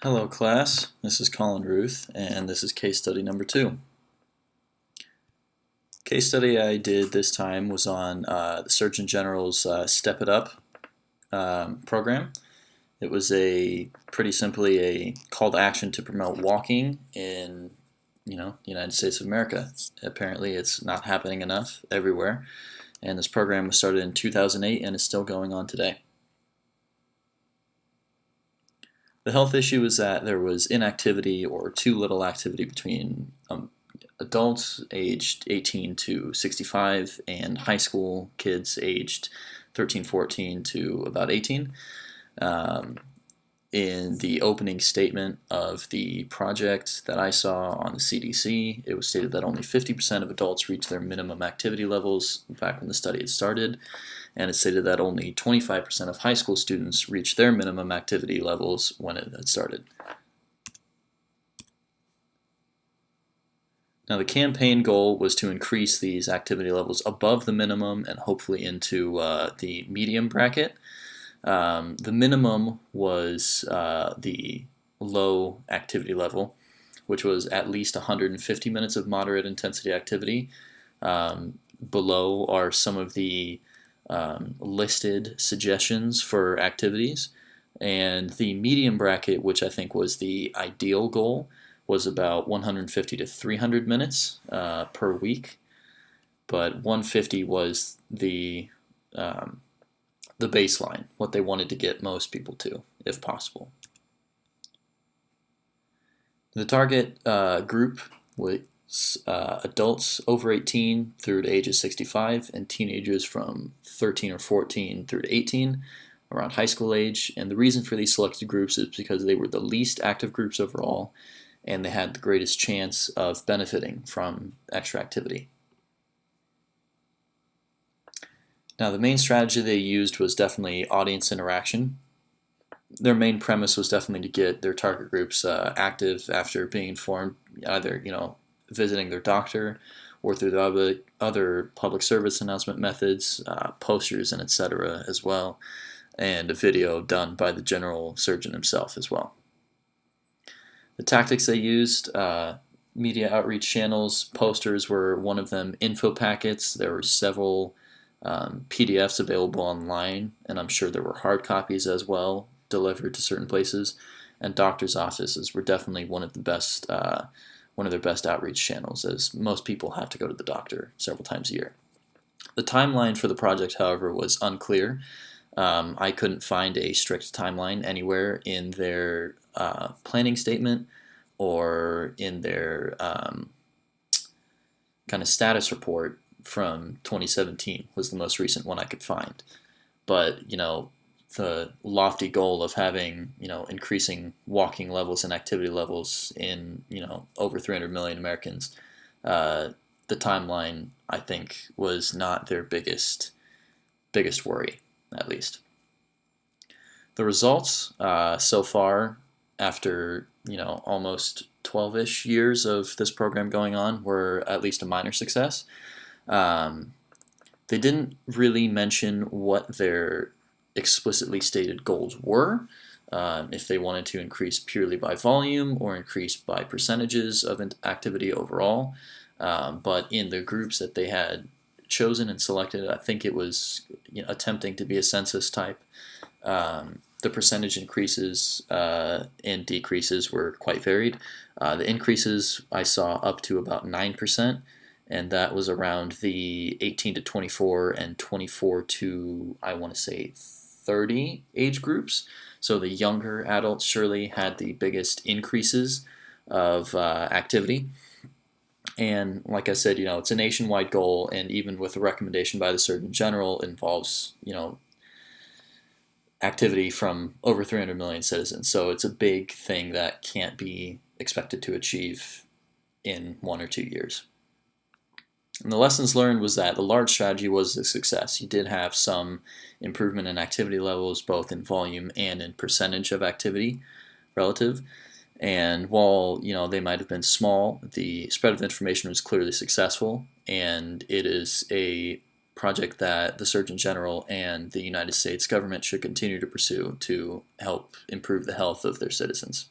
Hello class, this is Collin Ruth, and this is case study number 2. Case study I did this time was on the Surgeon General's Step It Up program. It was pretty simply a call to action to promote walking in the United States of America. Apparently it's not happening enough everywhere, and this program was started in 2008 and is still going on today. The health issue is that there was inactivity or too little activity between adults aged 18 to 65 and high school kids aged 13, 14 to about 18. In the opening statement of the project that I saw on the CDC, it was stated that only 50% of adults reached their minimum activity levels back when the study had started, and it stated that only 25% of high school students reached their minimum activity levels when it had started. Now, the campaign goal was to increase these activity levels above the minimum and hopefully into the medium bracket. The minimum was the low activity level, which was at least 150 minutes of moderate intensity activity. Below are some of the listed suggestions for activities, and the medium bracket, which I think was the ideal goal, was about 150 to 300 minutes per week, but 150 was the baseline, what they wanted to get most people to, if possible. The target group was adults over 18 through to ages 65 and teenagers from 13 or 14 through to 18 around high school age. And the reason for these selected groups is because they were the least active groups overall and they had the greatest chance of benefiting from extra activity. Now, the main strategy they used was definitely audience interaction. Their main premise was definitely to get their target groups active after being informed, either visiting their doctor or through the other public service announcement methods, posters and etc. as well, and a video done by the general surgeon himself as well. The tactics they used, media outreach channels, posters were one of them, info packets. There were several PDFs available online, and I'm sure there were hard copies as well delivered to certain places. And doctors' offices were definitely one of their best outreach channels, as most people have to go to the doctor several times a year. The timeline for the project, however, was unclear. I couldn't find a strict timeline anywhere in their planning statement or in their kind of status report from 2017 was the most recent one I could find. But, the lofty goal of having, increasing walking levels and activity levels in, over 300 million Americans, the timeline, I think, was not their biggest worry, at least. The results so far, after, almost 12-ish years of this program going on, were at least a minor success. They didn't really mention what their explicitly stated goals were, if they wanted to increase purely by volume or increase by percentages of activity overall. But in the groups that they had chosen and selected, I think it was attempting to be a census type. The percentage increases and decreases were quite varied. The increases I saw up to about 9%, and that was around the 18 to 24 and 24 to, I want to say, 30 age groups. So the younger adults surely had the biggest increases of activity. And like I said, it's a nationwide goal, and even with a recommendation by the Surgeon General, it involves, activity from over 300 million citizens. So it's a big thing that can't be expected to achieve in 1 or 2 years. And the lessons learned was that the large strategy was a success. You did have some improvement in activity levels, both in volume and in percentage of activity relative. And while they might have been small, the spread of information was clearly successful, and it is a project that the Surgeon General and the United States government should continue to pursue to help improve the health of their citizens.